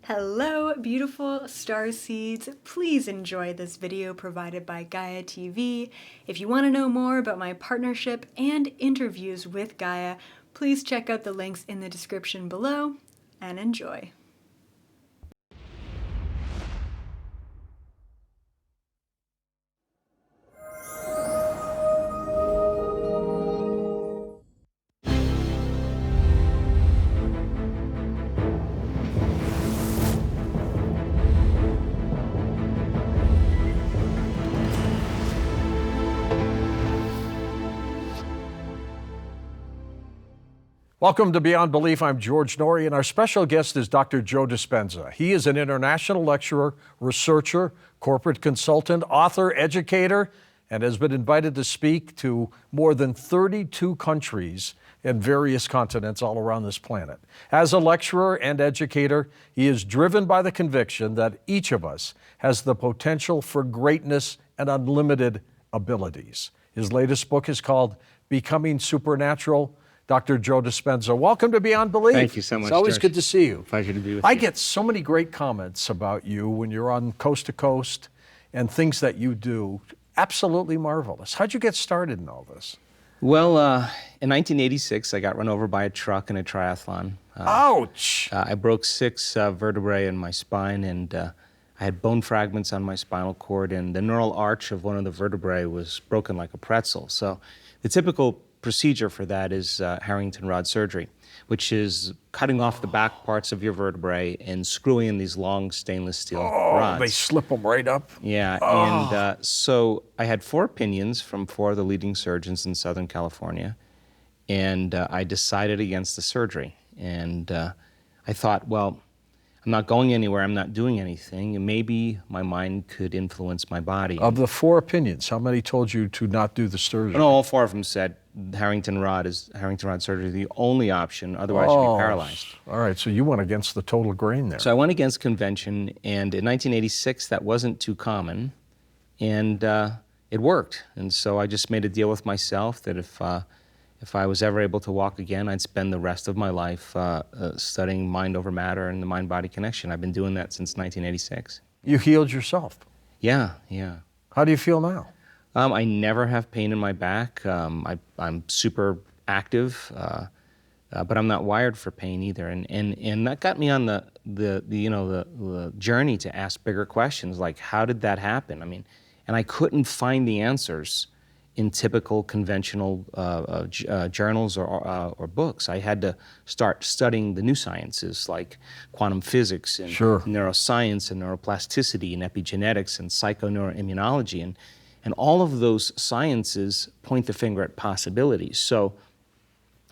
Hello, beautiful star seeds. Please enjoy this video provided by Gaia TV. If you want to know more about my partnership and interviews with Gaia, please check out the links in the description below and enjoy. Welcome to Beyond Belief. I'm George Noory, and our special guest is Dr. Joe Dispenza. He is an international lecturer, researcher, corporate consultant, author, educator, and has been invited to speak to more than 32 countries and various continents all around this planet. As a lecturer and educator, he is driven by the conviction that each of us has the potential for greatness and unlimited abilities. His latest book is called Becoming Supernatural. Dr. Joe Dispenza, welcome to Beyond Belief. Thank you so much, It's always George. good to see you. Pleasure to be with I you. get so many great comments about you when you're on Coast to Coast and things that you do. Absolutely marvelous. How'd you get started in all this? Well, in 1986, I got run over by a truck in a triathlon. Ouch! I broke 6 vertebrae in my spine, and I had bone fragments on my spinal cord, and the neural arch of one of the vertebrae was broken like a pretzel. So the typical procedure for that is Harrington rod surgery, which is cutting off the back parts of your vertebrae and screwing in these long stainless steel rods. They slip them right up? Yeah, and so I had 4 opinions from 4 of the leading surgeons in Southern California, and I decided against the surgery. And I thought, well, I'm not going anywhere, I'm not doing anything, and maybe my mind could influence my body. Of the 4 opinions, how many told you to not do the surgery? No, all 4 of them said Harrington rod surgery is the only option, otherwise you'd be paralyzed. All right, so you went against the total grain there. So I went against convention, and in 1986, that wasn't too common, and it worked. And so I just made a deal with myself that if I was ever able to walk again, I'd spend the rest of my life studying mind over matter and the mind-body connection. I've been doing that since 1986. You healed yourself. Yeah. How do you feel now? I never have pain in my back. I'm super active, but I'm not wired for pain either. And that got me on the journey to ask bigger questions, like how did that happen? I mean, and I couldn't find the answers in typical conventional journals or books. I had to start studying the new sciences like quantum physics and neuroscience and neuroplasticity and epigenetics and psychoneuroimmunology. And all of those sciences point the finger at possibilities. So,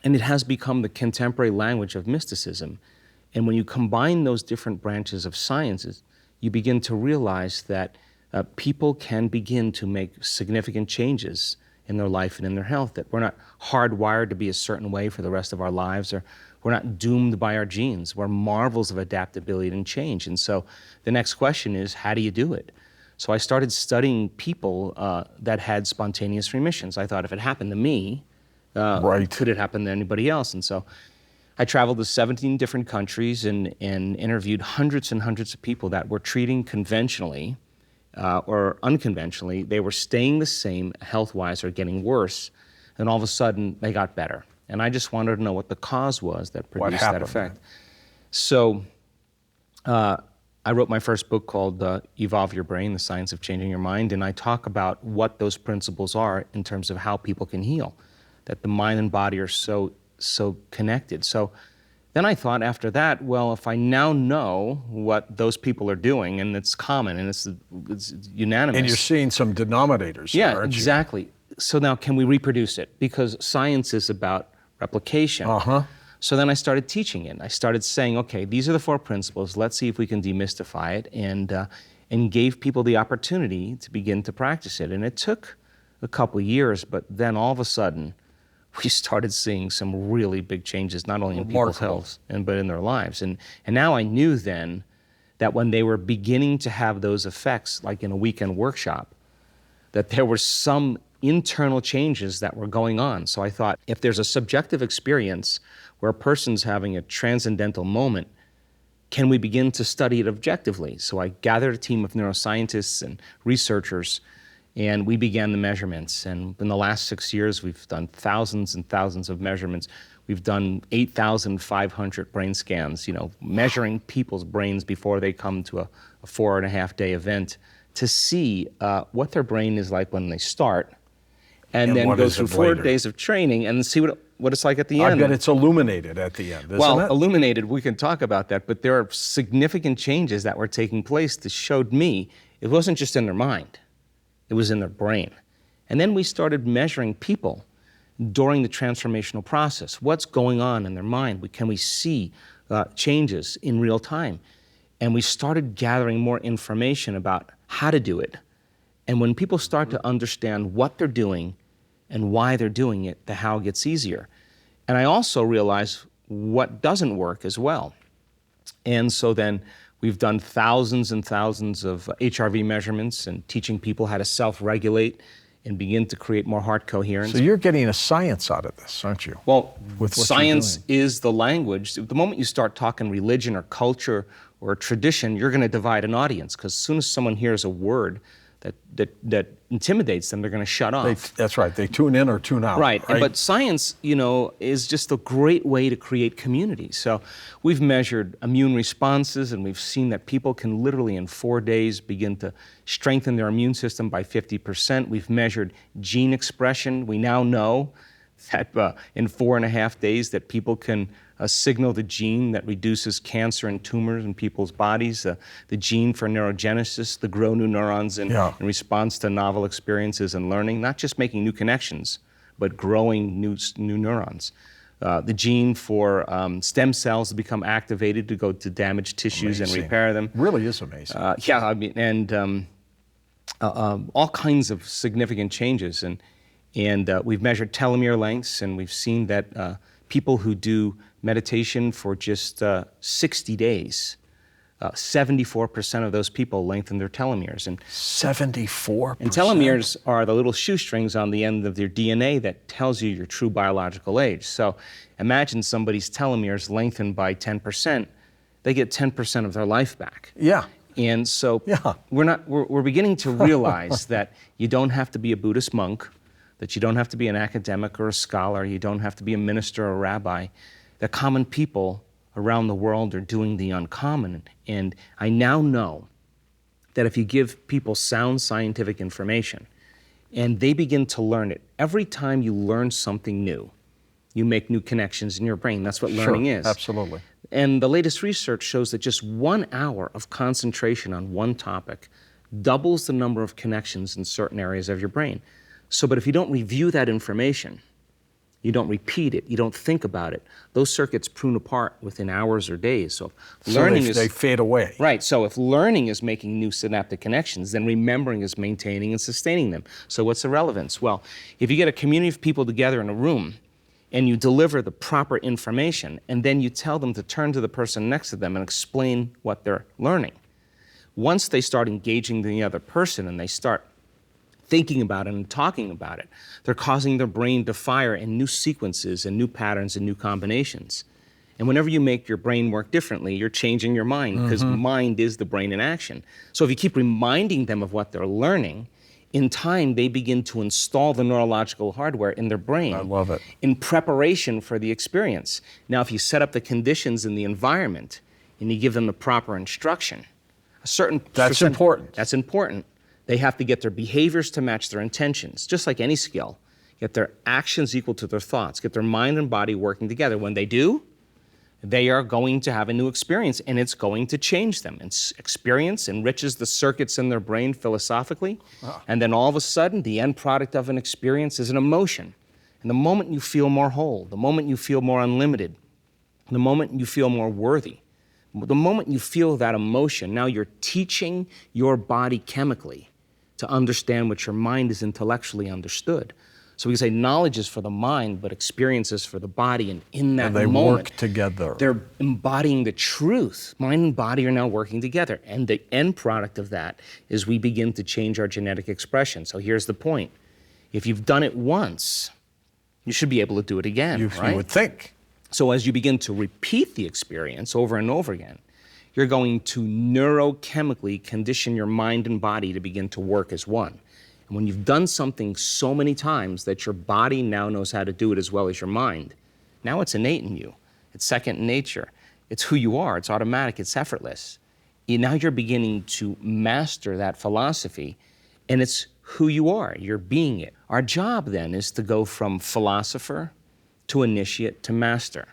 and it has become the contemporary language of mysticism. And when you combine those different branches of sciences, you begin to realize that people can begin to make significant changes in their life and in their health, that we're not hardwired to be a certain way for the rest of our lives, or we're not doomed by our genes. We're marvels of adaptability and change. And so the next question is, how do you do it? So I started studying people that had spontaneous remissions. I thought if it happened to me, could it happen to anybody else? And so I traveled to 17 different countries and interviewed hundreds and hundreds of people that were treating conventionally or unconventionally. They were staying the same health-wise or getting worse, and all of a sudden they got better. And I just wanted to know what the cause was that produced that effect. So I wrote my first book called Evolve Your Brain, The Science of Changing Your Mind, and I talk about what those principles are in terms of how people can heal, that the mind and body are so connected. So then I thought after that, well, if I now know what those people are doing, and it's common and it's unanimous. And you're seeing some denominators. Yeah, aren't you? exactly. So now can we reproduce it? Because science is about replication. So then I started teaching it. I started saying, okay, these are the 4 principles. Let's see if we can demystify it, and gave people the opportunity to begin to practice it. And it took a couple of years, but then all of a sudden, we started seeing some really big changes, not only in people's health, but in their lives. And now I knew then that when they were beginning to have those effects, like in a weekend workshop, that there were some internal changes that were going on. So I thought, if there's a subjective experience where a person's having a transcendental moment, can we begin to study it objectively? So I gathered a team of neuroscientists and researchers, and we began the measurements. And in the last 6 years, we've done thousands and thousands of measurements. We've done 8,500 brain scans, measuring people's brains before they come to a 4.5-day event to see what their brain is like when they start, and then go through 4 days of training and see what it's like at the end. I bet it's illuminated at the end, isn't it? Illuminated, we can talk about that, but there are significant changes that were taking place that showed me it wasn't just in their mind, it was in their brain. And then we started measuring people during the transformational process. What's going on in their mind? Can we see changes in real time? And we started gathering more information about how to do it. And when people start to understand what they're doing and why they're doing it, the how gets easier. And I also realized what doesn't work as well. And so then we've done thousands and thousands of HRV measurements and teaching people how to self-regulate and begin to create more heart coherence. So you're getting a science out of this, aren't you? Well, science is the language. The moment you start talking religion or culture or tradition, you're going to divide an audience, because as soon as someone hears a word that intimidates them, they're going to shut off. That's right. They tune in or tune out. Right. But science, is just a great way to create community. So we've measured immune responses, and we've seen that people can literally in 4 days begin to strengthen their immune system by 50%. We've measured gene expression. We now know that in 4.5 days that people can signal the gene that reduces cancer and tumors in people's bodies, the gene for neurogenesis, to grow new neurons in response to novel experiences and learning, not just making new connections, but growing new neurons. The gene for stem cells to become activated to go to damaged tissues and repair them. Really is amazing. All kinds of significant changes. And we've measured telomere lengths, and we've seen that people who do meditation for just 60 days, 74% of those people lengthen their telomeres. And 74%? And telomeres are the little shoestrings on the end of their DNA that tells you your true biological age. So imagine somebody's telomeres lengthened by 10%. They get 10% of their life back. Yeah. And so we're beginning to realize that you don't have to be a Buddhist monk, that you don't have to be an academic or a scholar, you don't have to be a minister or a rabbi. The common people around the world are doing the uncommon. And I now know that if you give people sound scientific information and they begin to learn it, every time you learn something new, you make new connections in your brain. That's what learning is. Absolutely. And the latest research shows that just 1 hour of concentration on one topic doubles the number of connections in certain areas of your brain. But if you don't review that information, you don't repeat it, you don't think about it, those circuits prune apart within hours or days. So they fade away. Right. So if learning is making new synaptic connections, then remembering is maintaining and sustaining them. So what's the relevance? Well, if you get a community of people together in a room and you deliver the proper information, and then you tell them to turn to the person next to them and explain what they're learning, once they start engaging the other person and they start thinking about it and talking about it, they're causing their brain to fire in new sequences and new patterns and new combinations. And whenever you make your brain work differently, you're changing your mind, because mind is the brain in action. So if you keep reminding them of what they're learning, in time they begin to install the neurological hardware in their brain. I love it. In preparation for the experience. Now, if you set up the conditions in the environment and you give them the proper instruction, That's important. That's important. They have to get their behaviors to match their intentions, just like any skill. Get their actions equal to their thoughts, get their mind and body working together. When they do, they are going to have a new experience, and it's going to change them. And experience enriches the circuits in their brain philosophically, and then all of a sudden, the end product of an experience is an emotion. And the moment you feel more whole, the moment you feel more unlimited, the moment you feel more worthy, the moment you feel that emotion, now you're teaching your body chemically to understand what your mind is intellectually understood. So we can say knowledge is for the mind, but experience is for the body. And in that moment, they work together. They're embodying the truth. Mind and body are now working together. And the end product of that is we begin to change our genetic expression. So here's the point. If you've done it once, you should be able to do it again, right? You would think. So as you begin to repeat the experience over and over again, you're going to neurochemically condition your mind and body to begin to work as one. And when you've done something so many times that your body now knows how to do it as well as your mind, now it's innate in you. It's second nature. It's who you are. It's automatic. It's effortless. Now you're beginning to master that philosophy, and it's who you are. You're being it. Our job then is to go from philosopher to initiate to master,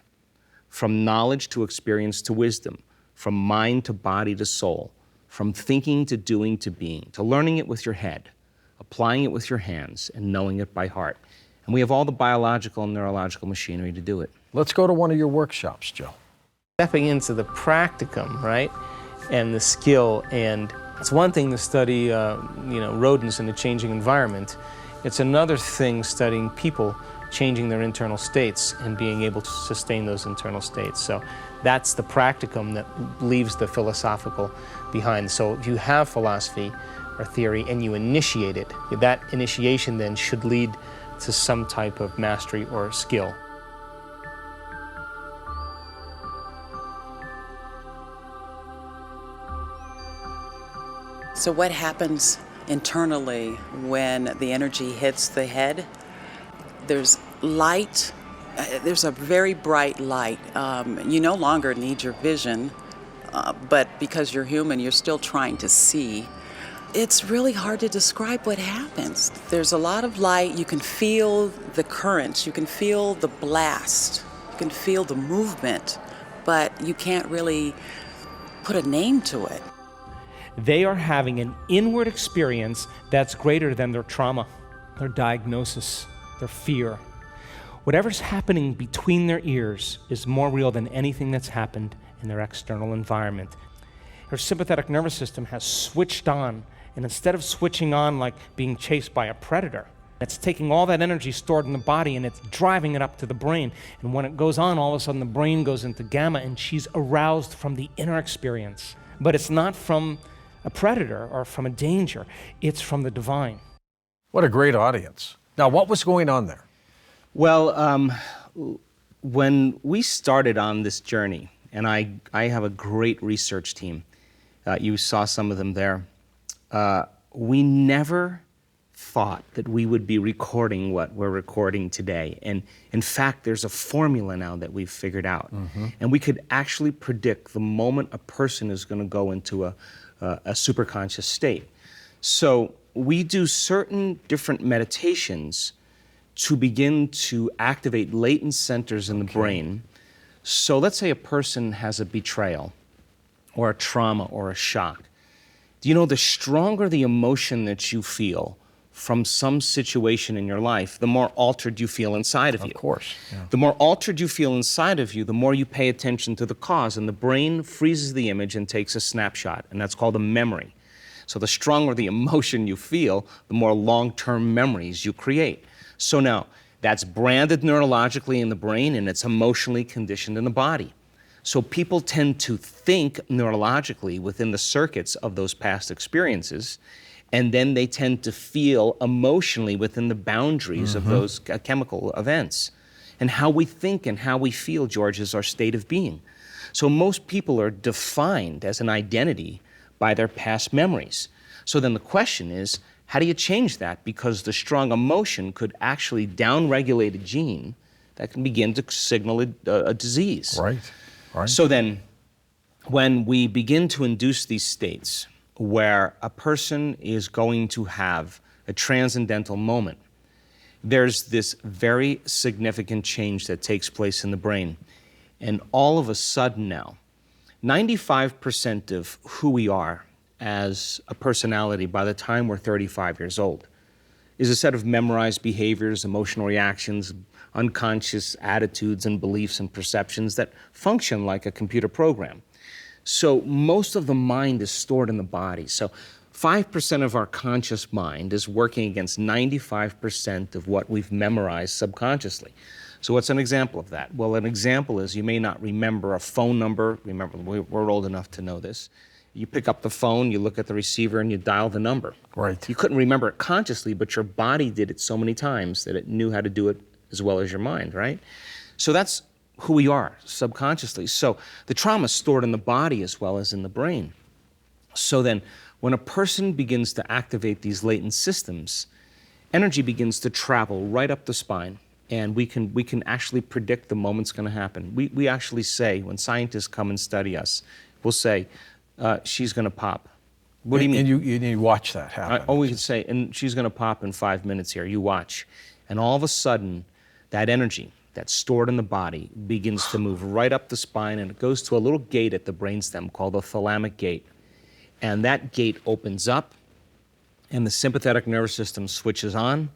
from knowledge to experience to wisdom, from mind to body to soul, from thinking to doing to being, to learning it with your head, applying it with your hands, and knowing it by heart. And we have all the biological and neurological machinery to do it. Let's go to one of your workshops, Joe. Stepping into the practicum, right, and the skill, and it's one thing to study, rodents in a changing environment. It's another thing studying people changing their internal states and being able to sustain those internal states. So that's the practicum that leaves the philosophical behind. So if you have philosophy or theory and you initiate it, that initiation then should lead to some type of mastery or skill. So what happens internally when the energy hits the head? There's light, there's a very bright light. You no longer need your vision, but because you're human, you're still trying to see. It's really hard to describe what happens. There's a lot of light. You can feel the currents. You can feel the blast. You can feel the movement, but you can't really put a name to it. They are having an inward experience that's greater than their trauma, their diagnosis, their fear. Whatever's happening between their ears is more real than anything that's happened in their external environment. Their sympathetic nervous system has switched on, and instead of switching on like being chased by a predator, it's taking all that energy stored in the body and it's driving it up to the brain. And when it goes on, all of a sudden the brain goes into gamma and she's aroused from the inner experience. But it's not from a predator or from a danger, it's from the divine. What a great audience. Now, what was going on there? Well, when we started on this journey, and I have a great research team, you saw some of them there, we never thought that we would be recording what we're recording today. And in fact, there's a formula now that we've figured out. And we could actually predict the moment a person is going to go into a superconscious state. So we do certain different meditations to begin to activate latent centers in the brain. So let's say a person has a betrayal or a trauma or a shock. Do you know, the stronger the emotion that you feel from some situation in your life, the more altered you feel inside of you. Of course. Yeah. The more altered you feel inside of you, the more you pay attention to the cause, and the brain freezes the image and takes a snapshot, and that's called a memory. So the stronger the emotion you feel, the more long-term memories you create. So now, that's branded neurologically in the brain, and it's emotionally conditioned in the body. So people tend to think neurologically within the circuits of those past experiences, and then they tend to feel emotionally within the boundaries of those chemical events. And how we think and how we feel, George, is our state of being. So most people are defined as an identity by their past memories. So then the question is, how do you change that? Because the strong emotion could actually downregulate a gene that can begin to signal a disease. Right, right. So then, when we begin to induce these states where a person is going to have a transcendental moment, there's this very significant change that takes place in the brain. And all of a sudden now, 95% of who we are as a personality by the time we're 35 years old is a set of memorized behaviors, emotional reactions, unconscious attitudes and beliefs and perceptions that function like a computer program. So most of the mind is stored in the body. So 5% of our conscious mind is working against 95% of what we've memorized subconsciously. So what's an example of that? Well, an example is you may not remember a phone number. Remember, we're old enough to know this. You pick up the phone, you look at the receiver, and you dial the number. Right. You couldn't remember it consciously, but your body did it so many times that it knew how to do it as well as your mind, right? So that's who we are subconsciously. So the trauma is stored in the body as well as in the brain. So then when a person begins to activate these latent systems, energy begins to travel right up the spine, and we can actually predict the moment's going to happen. We actually say, when scientists come and study us, we'll say, she's going to pop. What do you mean? And you watch that happen. We can say, and she's going to pop in 5 minutes here. You watch. And all of a sudden, that energy that's stored in the body begins to move right up the spine, and it goes to a little gate at the brainstem called the thalamic gate. And that gate opens up, and the sympathetic nervous system switches on,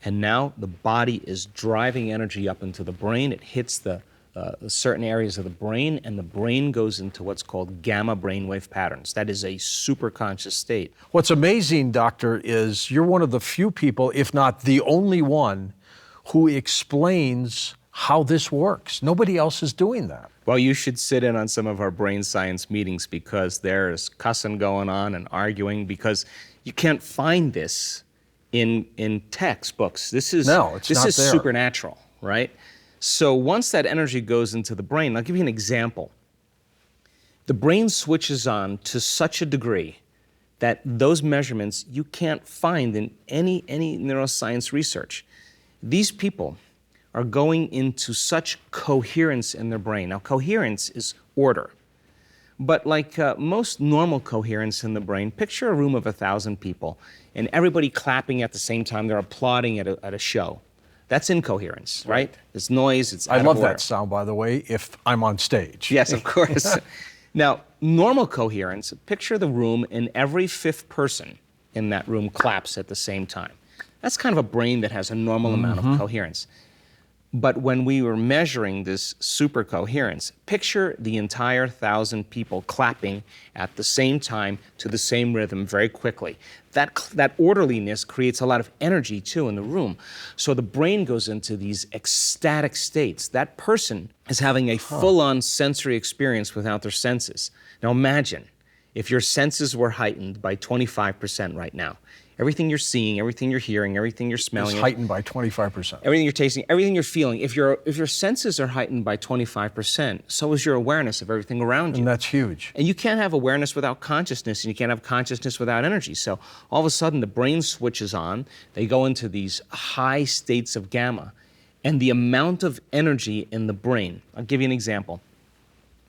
and now the body is driving energy up into the brain. It hits the certain areas of the brain, and the brain goes into what's called gamma brainwave patterns. That is a superconscious state. What's amazing, Doctor, is you're one of the few people, if not the only one, who explains how this works. Nobody else is doing that. Well, you should sit in on some of our brain science meetings, because there's cussing going on and arguing, because you can't find this in textbooks. This is supernatural, right? So once that energy goes into the brain, I'll give you an example. The brain switches on to such a degree that those measurements you can't find in any neuroscience research. These people are going into such coherence in their brain. Now, coherence is order. But like most normal coherence in the brain, picture a room of 1,000 people and everybody clapping at the same time. They're applauding at a show. That's incoherence, right? It's noise, it's out of I love order. that sound, by the way, if I'm on stage. Yes, of course. Now, normal coherence, picture the room and every fifth person in that room claps at the same time. That's kind of a brain that has a normal amount of coherence. But when we were measuring this super coherence, picture the entire 1,000 people clapping at the same time to the same rhythm very quickly. That orderliness creates a lot of energy too in the room. So the brain goes into these ecstatic states. That person is having a full-on sensory experience without their senses. Now imagine if your senses were heightened by 25% right now. Everything you're seeing, everything you're hearing, everything you're smelling. It's heightened by 25%. Everything you're tasting, everything you're feeling. If your senses are heightened by 25%, so is your awareness of everything around you. And that's huge. And you can't have awareness without consciousness, and you can't have consciousness without energy. So all of a sudden, the brain switches on. They go into these high states of gamma. And the amount of energy in the brain, I'll give you an example.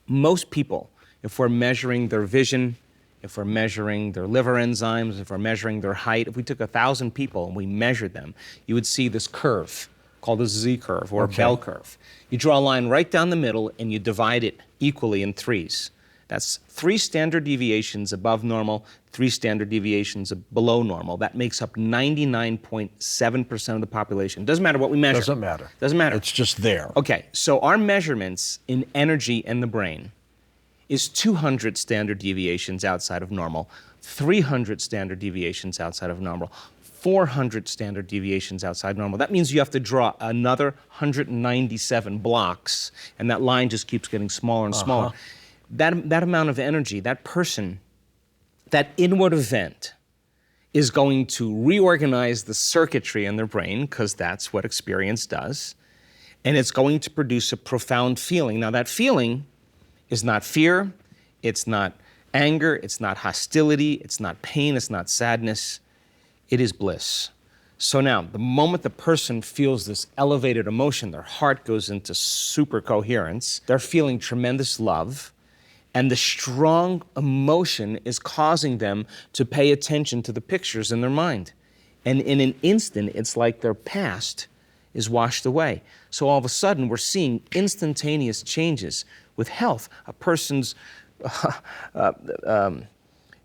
Most people, if we're measuring their vision, if we're measuring their liver enzymes, if we're measuring their height, if we took 1,000 people and we measured them, you would see this curve called a Z-curve or a bell curve. You draw a line right down the middle and you divide it equally in threes. That's 3 standard deviations above normal, 3 standard deviations below normal. That makes up 99.7% of the population. Doesn't matter what we measure. Doesn't matter. Doesn't matter. It's just there. Okay, so our measurements in energy in the brain is 200 standard deviations outside of normal, 300 standard deviations outside of normal, 400 standard deviations outside normal. That means you have to draw another 197 blocks, and that line just keeps getting smaller and smaller. That amount of energy, that person, that inward event is going to reorganize the circuitry in their brain, because that's what experience does, and it's going to produce a profound feeling. Now, that feeling is not fear, it's not anger, it's not hostility, it's not pain, it's not sadness, it is bliss. So now, the moment the person feels this elevated emotion, their heart goes into super coherence, they're feeling tremendous love, and the strong emotion is causing them to pay attention to the pictures in their mind. And in an instant, it's like their past is washed away. So all of a sudden, we're seeing instantaneous changes with health. A person's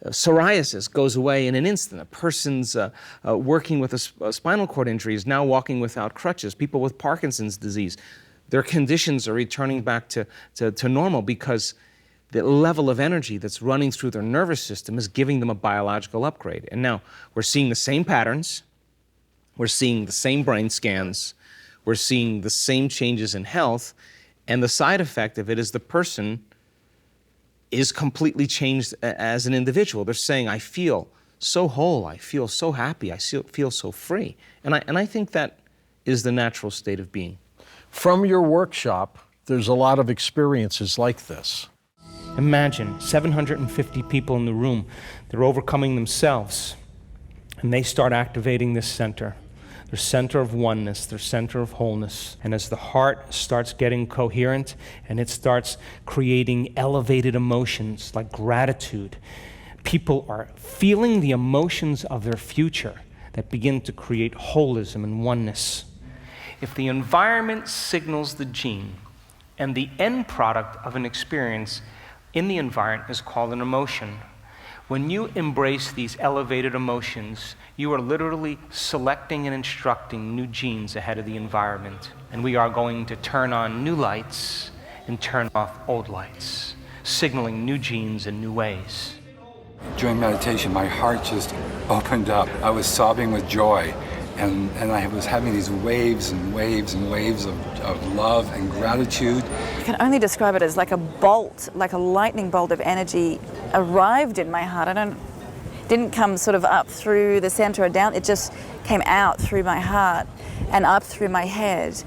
psoriasis goes away in an instant. A person's working with a spinal cord injury is now walking without crutches. People with Parkinson's disease, their conditions are returning back to normal, because the level of energy that's running through their nervous system is giving them a biological upgrade. And now we're seeing the same patterns. We're seeing the same brain scans. We're seeing the same changes in health. And the side effect of it is the person is completely changed as an individual. They're saying, I feel so whole, I feel so happy, I feel so free. And I think that is the natural state of being. From your workshop, there's a lot of experiences like this. Imagine 750 people in the room. They're overcoming themselves, and they start activating this center, their center of oneness, their center of wholeness. And as the heart starts getting coherent and it starts creating elevated emotions like gratitude, people are feeling the emotions of their future that begin to create holism and oneness. If the environment signals the gene, and the end product of an experience in the environment is called an emotion, when you embrace these elevated emotions, you are literally selecting and instructing new genes ahead of the environment. And we are going to turn on new lights and turn off old lights, signaling new genes in new ways. During meditation, my heart just opened up. I was sobbing with joy, and I was having these waves and waves and waves of love and gratitude. I can only describe it as like a bolt, like a lightning bolt of energy arrived in my heart. Didn't come sort of up through the center or down, it just came out through my heart and up through my head.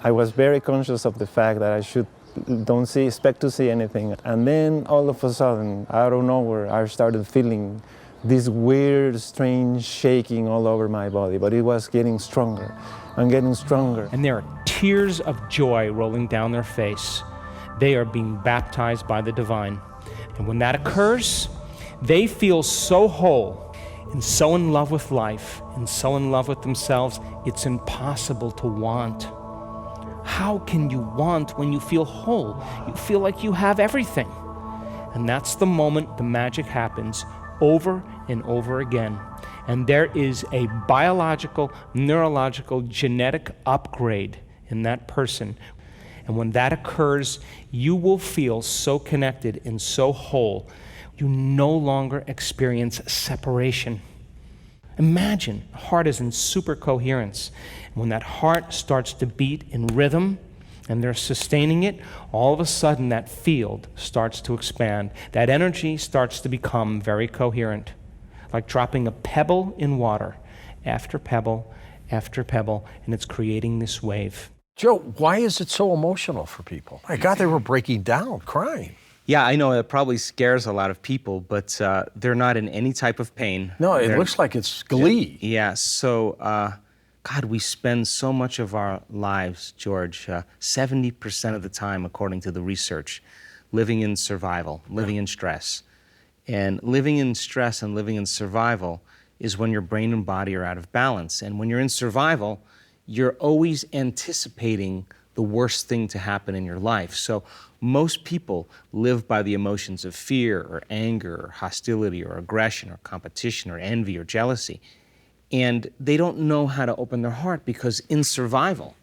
I was very conscious of the fact that I don't expect to see anything. And then all of a sudden, out of nowhere, I started feeling this weird, strange shaking all over my body, but it was getting stronger and getting stronger. And there are tears of joy rolling down their face. They are being baptized by the divine. And when that occurs, they feel so whole and so in love with life and so in love with themselves, it's impossible to want. How can you want when you feel whole? You feel like you have everything. And that's the moment the magic happens over and over again. And there is a biological, neurological, genetic upgrade in that person. And when that occurs, you will feel so connected and so whole. You no longer experience separation. Imagine the heart is in super coherence. And when that heart starts to beat in rhythm and they're sustaining it, all of a sudden that field starts to expand. That energy starts to become very coherent, like dropping a pebble in water after pebble, and it's creating this wave. Joe, why is it so emotional for people? My God, they were breaking down, crying. Yeah, I know it probably scares a lot of people, but they're not in any type of pain. No, it looks like it's glee. Yeah, so, God, we spend so much of our lives, George, 70% of the time, according to the research, living in survival, living in stress. And living in stress and living in survival is when your brain and body are out of balance. And when you're in survival, you're always anticipating the worst thing to happen in your life. So most people live by the emotions of fear or anger or hostility or aggression or competition or envy or jealousy. And they don't know how to open their heart because in survival,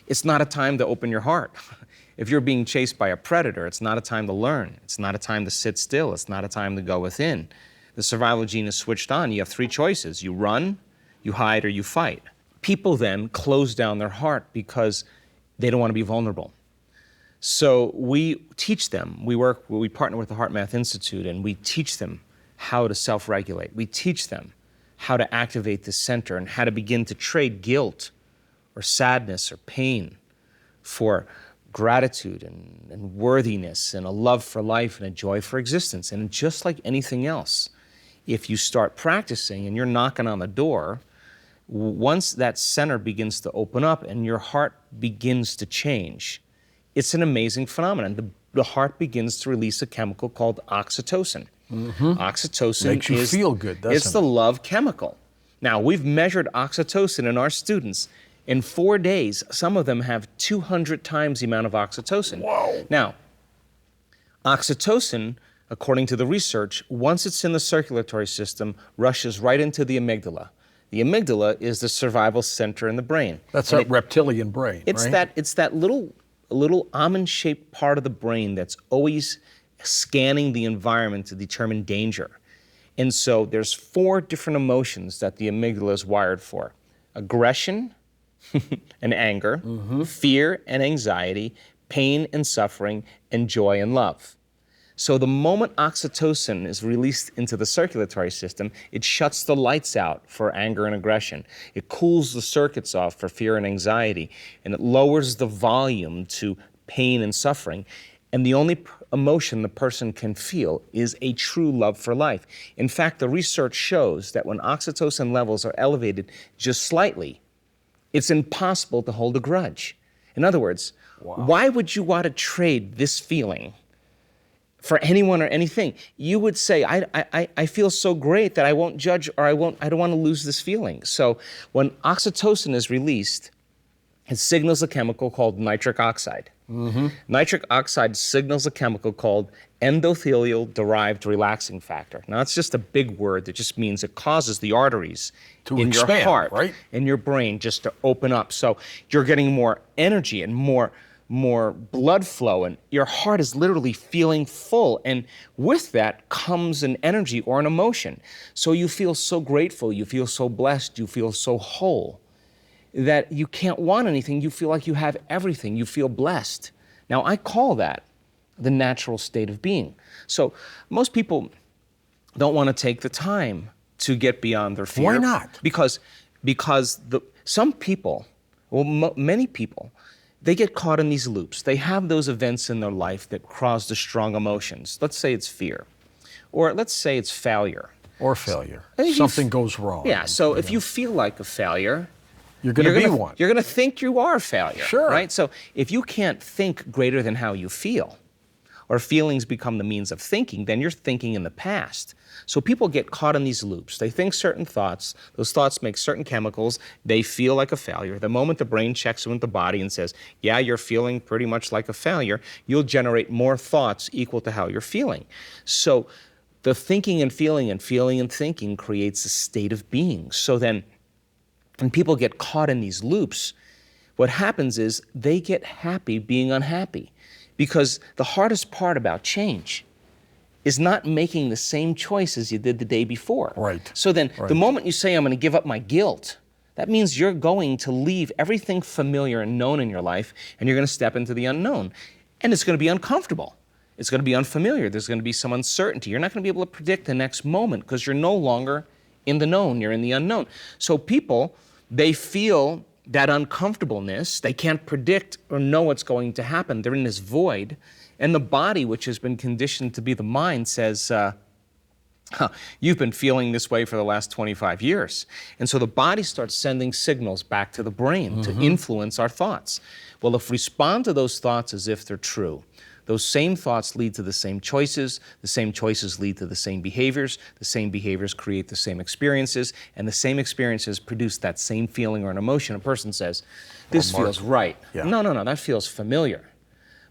it's not a time to open your heart. If you're being chased by a predator, it's not a time to learn. It's not a time to sit still. It's not a time to go within. The survival gene is switched on. You have three choices. You run, you hide, or you fight. People then close down their heart because they don't want to be vulnerable. So we teach them. We partner with the Heart Math Institute, and we teach them how to self-regulate. We teach them how to activate the center and how to begin to trade guilt or sadness or pain for gratitude and worthiness and a love for life and a joy for existence. And just like anything else, if you start practicing and you're knocking on the door, once that center begins to open up and your heart begins to change, it's an amazing phenomenon. The heart begins to release a chemical called oxytocin. Mm-hmm. Oxytocin makes you feel good, doesn't it? It's the love chemical. Now, we've measured oxytocin in our students. In 4 days, some of them have 200 times the amount of oxytocin. Whoa. Now, oxytocin, according to the research, once it's in the circulatory system, rushes right into the amygdala. The amygdala is the survival center in the brain. That's that reptilian brain, right? It's that little almond-shaped part of the brain that's always scanning the environment to determine danger. And so there's 4 different emotions that the amygdala is wired for: aggression and anger, fear and anxiety, pain and suffering, and joy and love. So the moment oxytocin is released into the circulatory system, it shuts the lights out for anger and aggression. It cools the circuits off for fear and anxiety, and it lowers the volume to pain and suffering. And the only emotion the person can feel is a true love for life. In fact, the research shows that when oxytocin levels are elevated just slightly, it's impossible to hold a grudge. In other words, why would you want to trade this feeling for anyone or anything? You would say, I feel so great that I won't judge, or I don't want to lose this feeling. So when oxytocin is released, it signals a chemical called nitric oxide. Nitric oxide signals a chemical called endothelial-derived relaxing factor. Now, it's just a big word that just means it causes the arteries to in expand, your heart right? and your brain just to open up. So you're getting more energy and more blood flow, and your heart is literally feeling full. And with that comes an energy or an emotion. So you feel so grateful, you feel so blessed, you feel so whole, that you can't want anything. You feel like you have everything. You feel blessed. Now, I call that the natural state of being. So most people don't want to take the time to get beyond their fear. Why not? Because some people, many people, they get caught in these loops. They have those events in their life that cause the strong emotions. Let's say it's fear, or let's say it's failure. Or failure. If Something goes wrong. Yeah, so if you feel like a failure, you're going to be one. You're going to think you are a failure. Sure. Right? So if you can't think greater than how you feel, or feelings become the means of thinking, then you're thinking in the past. So people get caught in these loops. They think certain thoughts. Those thoughts make certain chemicals. They feel like a failure. The moment the brain checks in with the body and says, yeah, you're feeling pretty much like a failure, you'll generate more thoughts equal to how you're feeling. So the thinking and feeling and thinking creates a state of being. So then when people get caught in these loops, what happens is they get happy being unhappy. Because the hardest part about change is not making the same choices you did the day before. Right. So then the moment you say, I'm going to give up my guilt, that means you're going to leave everything familiar and known in your life, and you're going to step into the unknown. And it's going to be uncomfortable. It's going to be unfamiliar. There's going to be some uncertainty. You're not going to be able to predict the next moment because you're no longer in the known, you're in the unknown. So people, they feel that uncomfortableness. They can't predict or know what's going to happen. They're in this void. And the body, which has been conditioned to be the mind, says, you've been feeling this way for the last 25 years. And so the body starts sending signals back to the brain to influence our thoughts. Well, if we respond to those thoughts as if they're true, those same thoughts lead to the same choices lead to the same behaviors create the same experiences, and the same experiences produce that same feeling or an emotion. A person says, this feels right. Yeah. No, that feels familiar.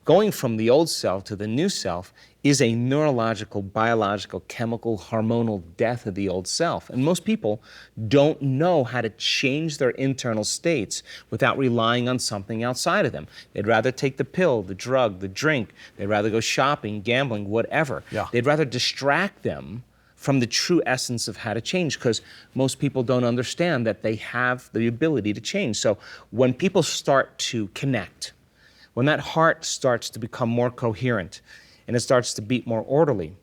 Going from the old self to the new self is a neurological, biological, chemical, hormonal death of the old self. And most people don't know how to change their internal states without relying on something outside of them. They'd rather take the pill, the drug, the drink. They'd rather go shopping, gambling, whatever. Yeah. They'd rather distract them from the true essence of how to change, because most people don't understand that they have the ability to change. So when people start to connect, when that heart starts to become more coherent and it starts to beat more orderly,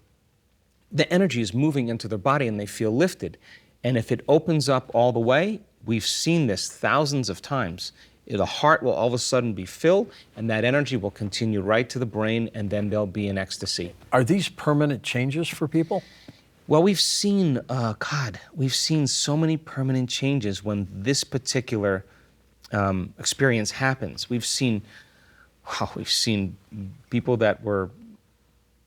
the energy is moving into their body and they feel lifted. And if it opens up all the way, we've seen this thousands of times, the heart will all of a sudden be filled and that energy will continue right to the brain, and then they'll be in ecstasy. Are these permanent changes for people? Well, we've seen, we've seen so many permanent changes when this particular experience happens. We've seen people that were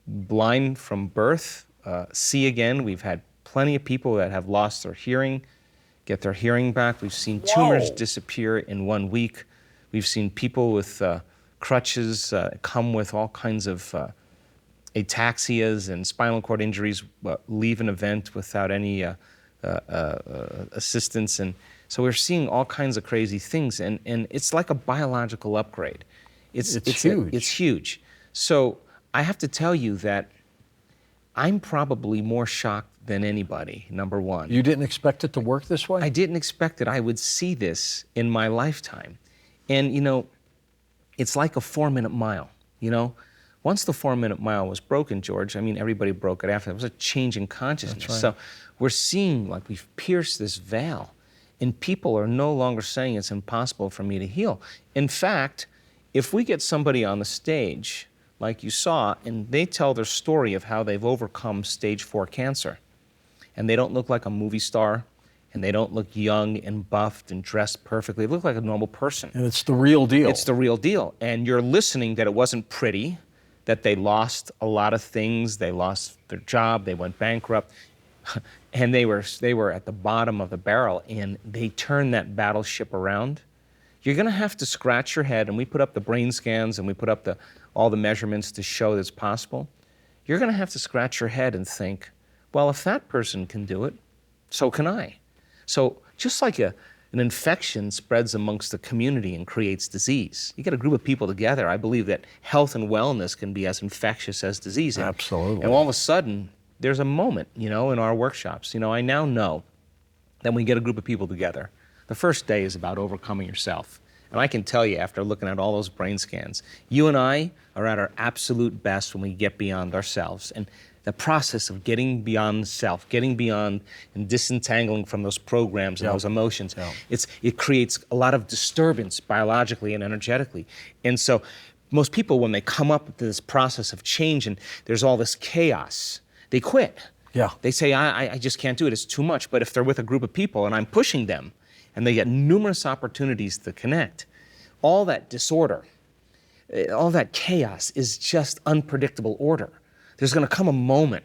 blind from birth see again. We've had plenty of people that have lost their hearing get their hearing back. We've seen tumors disappear in 1 week. We've seen people with crutches come with all kinds of ataxias and spinal cord injuries leave an event without any assistance. And so we're seeing all kinds of crazy things. And it's like a biological upgrade. It's huge. It's huge. So I have to tell you that I'm probably more shocked than anybody, number one. You didn't expect it to work this way? I didn't expect that I would see this in my lifetime. And, you know, it's like a 4-minute mile, you know? Once the 4-minute mile was broken, George, I mean, everybody broke it after. It was a change in consciousness. That's right. So we're seeing like we've pierced this veil, and people are no longer saying it's impossible for me to heal. In fact, if we get somebody on the stage, like you saw, and they tell their story of how they've overcome stage 4 cancer, and they don't look like a movie star, and they don't look young and buffed and dressed perfectly, they look like a normal person. And it's the real deal. It's the real deal. And you're listening that it wasn't pretty, that they lost a lot of things, they lost their job, they went bankrupt, and they were at the bottom of the barrel, and they turned that battleship around. You're gonna have to scratch your head, and we put up the brain scans and we put up all the measurements to show that it's possible. You're gonna have to scratch your head and think, well, if that person can do it, so can I. So just like an infection spreads amongst the community and creates disease, you get a group of people together, I believe that health and wellness can be as infectious as disease. Absolutely. And all of a sudden, there's a moment, in our workshops. I now know that when we get a group of people together, the first day is about overcoming yourself. And I can tell you, after looking at all those brain scans, you and I are at our absolute best when we get beyond ourselves. And the process of getting beyond self, getting beyond and disentangling from those programs and those emotions, it creates a lot of disturbance biologically and energetically. And so most people, when they come up with this process of change and there's all this chaos, they quit. Yeah. They say, I just can't do it, it's too much. But if they're with a group of people and I'm pushing them, and they get numerous opportunities to connect, all that disorder, all that chaos is just unpredictable order. There's gonna come a moment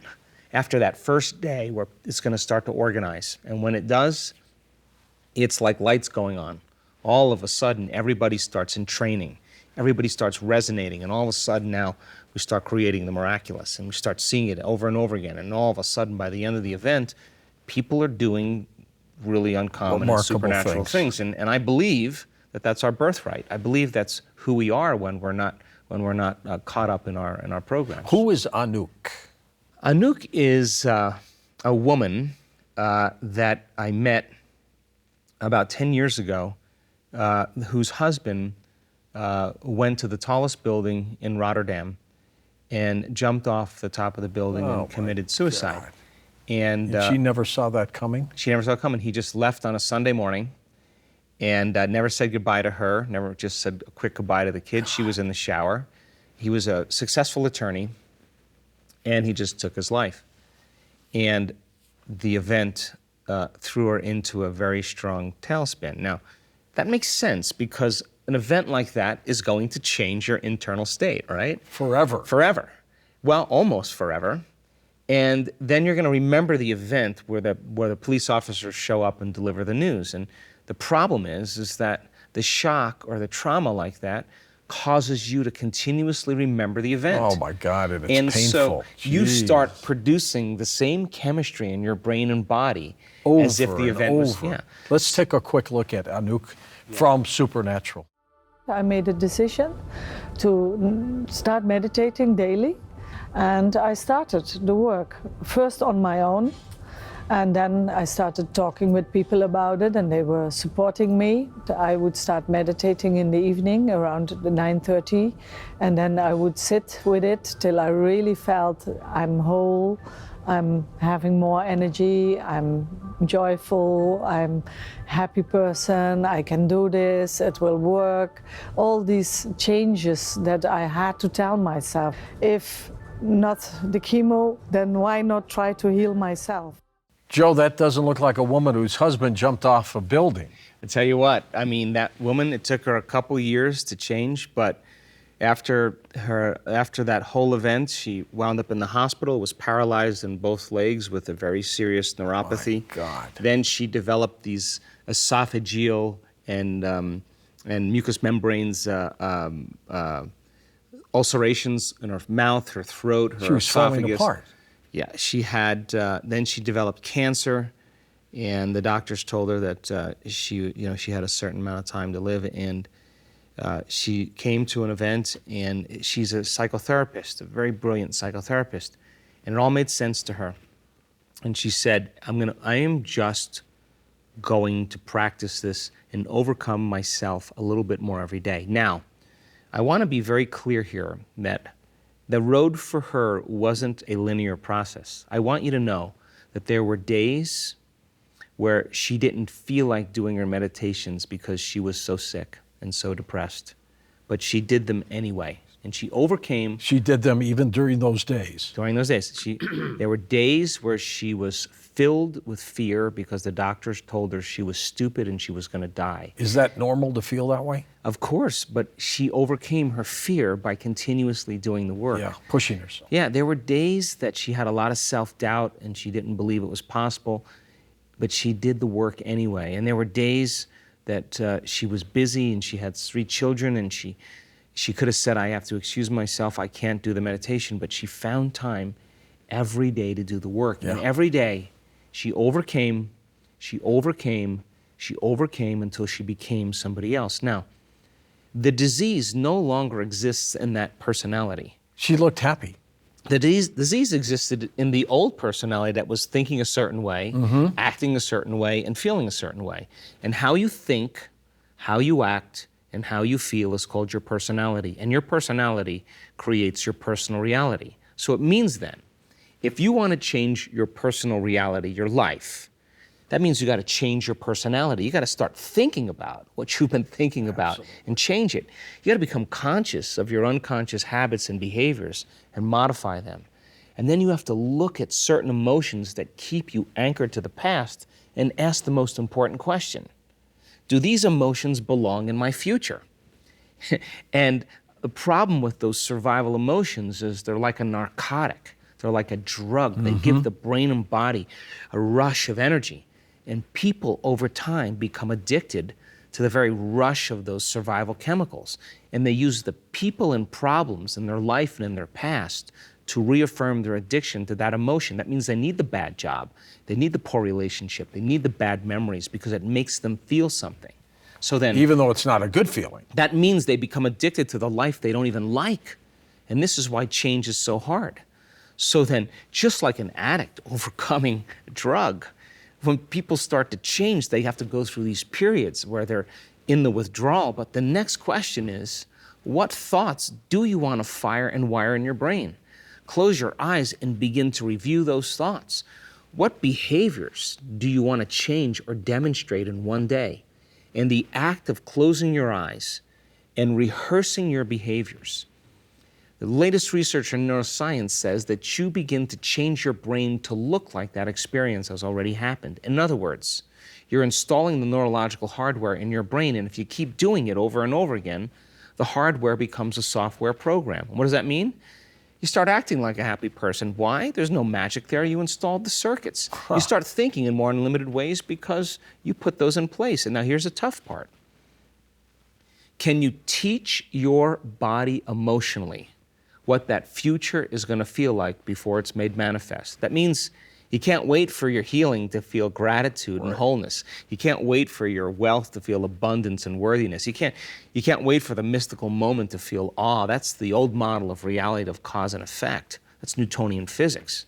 after that first day where it's gonna start to organize. And when it does, it's like lights going on. All of a sudden, everybody starts in training. Everybody starts resonating, and all of a sudden now, we start creating the miraculous, and we start seeing it over and over again. And all of a sudden, by the end of the event, people are doing really uncommon and supernatural things. And I believe that that's our birthright. I believe that's who we are when we're not caught up in our programs. Who is Anouk? Anouk is a woman that I met about 10 years ago, whose husband went to the tallest building in Rotterdam and jumped off the top of the building and committed suicide. God. And she never saw that coming? She never saw it coming. He just left on a Sunday morning and never said goodbye to her, never just said a quick goodbye to the kids. She was in the shower. He was a successful attorney, and he just took his life. And the event threw her into a very strong tailspin. Now, that makes sense because an event like that is going to change your internal state, right? Forever. Forever. Well, almost forever. And then you're going to remember the event where the police officers show up and deliver the news. And the problem is that the shock or the trauma like that causes you to continuously remember the event. Oh my God, and it's painful. So you start producing the same chemistry in your brain and body over as if the event was. Yeah. Let's take a quick look at Anouk from Supernatural. I made a decision to start meditating daily. And I started the work first on my own, and then I started talking with people about it, and they were supporting me. I would start meditating in the evening around 9:30, and then I would sit with it till I really felt I'm whole, I'm having more energy, I'm joyful, I'm a happy person, I can do this, it will work. All these changes that I had to tell myself. If not the chemo, then why not try to heal myself? Joe, that doesn't look like a woman whose husband jumped off a building. I tell you what, I mean, that woman, it took her a couple years to change, but after that whole event, she wound up in the hospital, was paralyzed in both legs with a very serious neuropathy. My God. Then she developed these esophageal and mucous membranes ulcerations in her mouth, her throat, her she was esophagus. falling apart. Yeah, she had. Then she developed cancer, and the doctors told her that she had a certain amount of time to live. And she came to an event, and she's a psychotherapist, a very brilliant psychotherapist, and it all made sense to her. And she said, I am just going to practice this and overcome myself a little bit more every day. Now, I want to be very clear here that the road for her wasn't a linear process. I want you to know that there were days where she didn't feel like doing her meditations because she was so sick and so depressed. but she did them anyway. And she overcame. She did them even during those days. During those days. There were days where she was filled with fear because the doctors told her she was stupid and she was going to die. Is that normal to feel that way? Of course, but she overcame her fear by continuously doing the work. Yeah, pushing herself. Yeah, there were days that she had a lot of self-doubt and she didn't believe it was possible, but she did the work anyway. And there were days that she was busy and she had 3 children and she could have said, I have to excuse myself, I can't do the meditation, but she found time every day to do the work. Yeah. And every day she overcame until she became somebody else. Now, the disease no longer exists in that personality. She looked happy. The disease existed in the old personality that was thinking a certain way, acting a certain way, and feeling a certain way. And how you think, how you act, and how you feel is called your personality. And your personality creates your personal reality. So it means then, if you want to change your personal reality, your life, that means you got to change your personality. You got to start thinking about what you've been thinking about and change it. You got to become conscious of your unconscious habits and behaviors and modify them. And then you have to look at certain emotions that keep you anchored to the past and ask the most important question. Do these emotions belong in my future? And the problem with those survival emotions is they're like a narcotic. They're like a drug. They give the brain and body a rush of energy. And people over time become addicted to the very rush of those survival chemicals. And they use the people and problems in their life and in their past to reaffirm their addiction to that emotion. That means they need the bad job, they need the poor relationship, they need the bad memories because it makes them feel something. So then, even though it's not a good feeling. That means they become addicted to the life they don't even like. And this is why change is so hard. So then, just like an addict overcoming a drug, when people start to change, they have to go through these periods where they're in the withdrawal. But the next question is, what thoughts do you want to fire and wire in your brain? Close your eyes and begin to review those thoughts. What behaviors do you want to change or demonstrate in one day? And the act of closing your eyes and rehearsing your behaviors. The latest research in neuroscience says that you begin to change your brain to look like that experience has already happened. In other words, you're installing the neurological hardware in your brain, and if you keep doing it over and over again, the hardware becomes a software program. And what does that mean? You start acting like a happy person. Why? There's no magic there. You installed the circuits. You start thinking in more unlimited ways because you put those in place. And now here's the tough part. Can you teach your body emotionally what that future is going to feel like before it's made manifest? That means you can't wait for your healing to feel gratitude and wholeness. You can't wait for your wealth to feel abundance and worthiness. You can't wait for the mystical moment to feel awe. That's the old model of reality of cause and effect. That's Newtonian physics.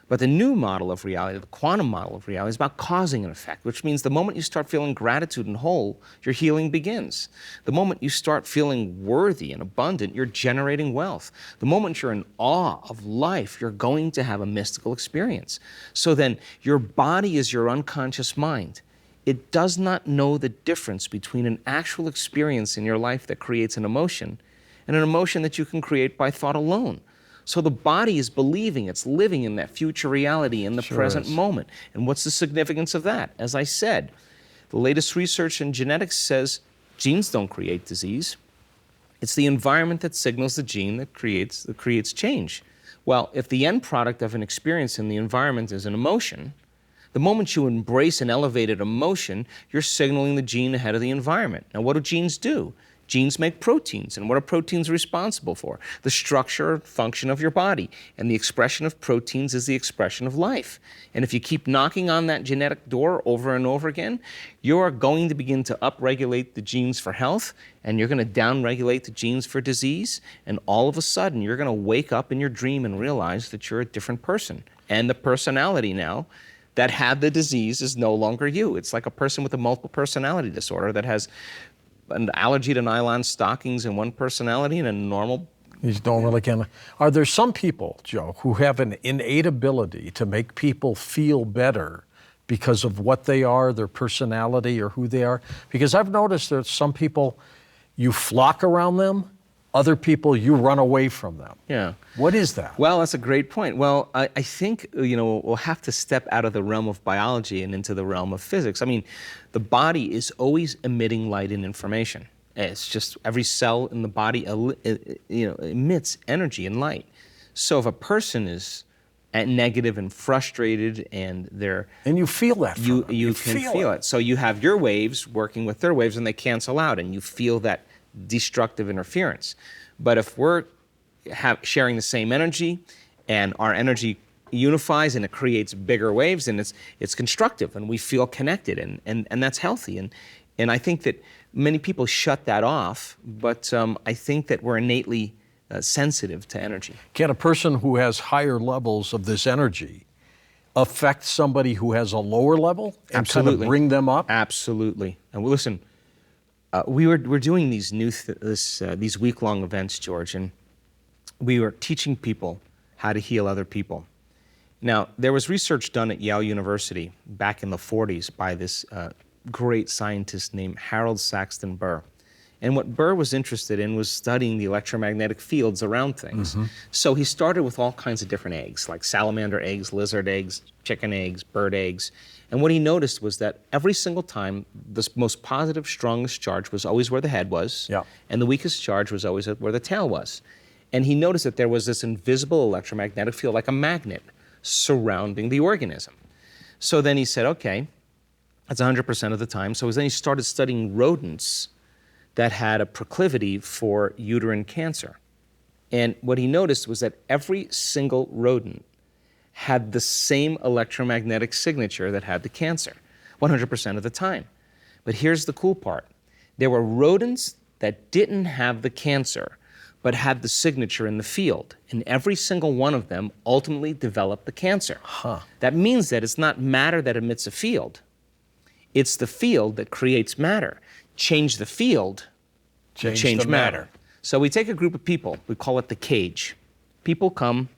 But the new model of reality, the quantum model of reality, is about causing an effect, which means the moment you start feeling gratitude and whole, your healing begins. The moment you start feeling worthy and abundant, you're generating wealth. The moment you're in awe of life, you're going to have a mystical experience. So then, your body is your unconscious mind. It does not know the difference between an actual experience in your life that creates an emotion and an emotion that you can create by thought alone. So the body is believing it's living in that future reality in the present moment. And what's the significance of that? As I said, the latest research in genetics says genes don't create disease. It's the environment that signals the gene that creates change. Well, if the end product of an experience in the environment is an emotion, the moment you embrace an elevated emotion, you're signaling the gene ahead of the environment. Now, what do genes do? Genes make proteins, and what are proteins responsible for? The structure, function of your body, and the expression of proteins is the expression of life. And if you keep knocking on that genetic door over and over again, you are going to begin to upregulate the genes for health, and you're going to downregulate the genes for disease, and all of a sudden you're going to wake up in your dream and realize that you're a different person. And the personality now that had the disease is no longer you. It's like a person with a multiple personality disorder that has an allergy to nylon stockings in one personality and a normal. You don't really can. Are there some people, Joe, who have an innate ability to make people feel better because of what they are, their personality, or who they are? Because I've noticed that some people, you flock around them. Other people, you run away from them. Yeah. What is that? Well, that's a great point. Well, I think, we'll have to step out of the realm of biology and into the realm of physics. I mean, the body is always emitting light and information. It's just every cell in the body, emits energy and light. So if a person is negative and frustrated and they're... And you feel that from them. You can feel it. So you have your waves working with their waves and they cancel out and you feel that destructive interference. But if we're sharing the same energy and our energy unifies and it creates bigger waves and it's constructive and we feel connected and that's healthy. And I think that many people shut that off, but I think that we're innately sensitive to energy. Can a person who has higher levels of this energy affect somebody who has a lower level and Absolutely. kind of bring them up? Absolutely. And listen, we're doing these these week-long events, George, and we were teaching people how to heal other people. Now, there was research done at Yale University back in the 40s by this great scientist named Harold Saxton Burr. And what Burr was interested in was studying the electromagnetic fields around things. So he started with all kinds of different eggs, like salamander eggs, lizard eggs, chicken eggs, bird eggs. And what he noticed was that every single time, the most positive, strongest charge was always where the head was, and the weakest charge was always where the tail was. And he noticed that there was this invisible electromagnetic field, like a magnet, surrounding the organism. So then he said, okay, that's 100% of the time. So then he started studying rodents that had a proclivity for uterine cancer. And what he noticed was that every single rodent had the same electromagnetic signature that had the cancer, 100% of the time. But here's the cool part. There were rodents that didn't have the cancer, but had the signature in the field. And every single one of them ultimately developed the cancer. That means that it's not matter that emits a field. It's the field that creates matter. Change the field, change matter. So we take a group of people, we call it the cage. People come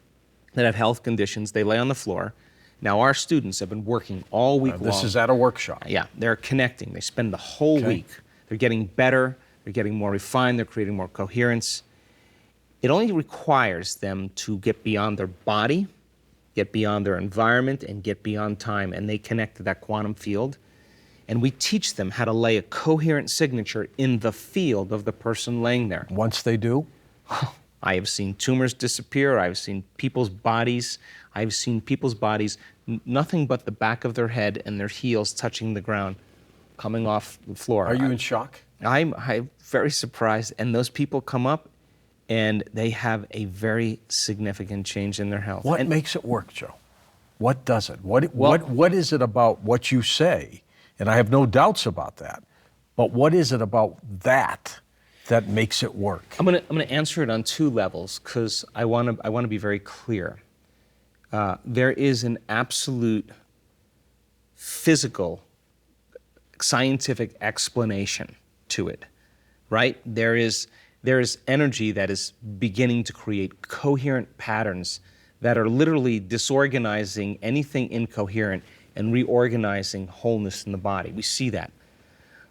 that have health conditions, they lay on the floor. Now our students have been working all week long. This is at a workshop. Yeah, they're connecting. They spend the whole week. They're getting better, they're getting more refined, they're creating more coherence. It only requires them to get beyond their body, get beyond their environment, and get beyond time, and they connect to that quantum field. And we teach them how to lay a coherent signature in the field of the person laying there. Once they do? I have seen tumors disappear. I've seen people's bodies. Nothing but the back of their head and their heels touching the ground, coming off the floor. Are you in shock? I'm very surprised. And those people come up and they have a very significant change in their health. What makes it work, Joe? What does it? What is it about what you say? And I have no doubts about that. But what is it about that makes it work? I'm gonna answer it on two levels because I want to be very clear. There is an absolute physical, scientific explanation to it, right? There is energy that is beginning to create coherent patterns that are literally disorganizing anything incoherent and reorganizing wholeness in the body. We see that.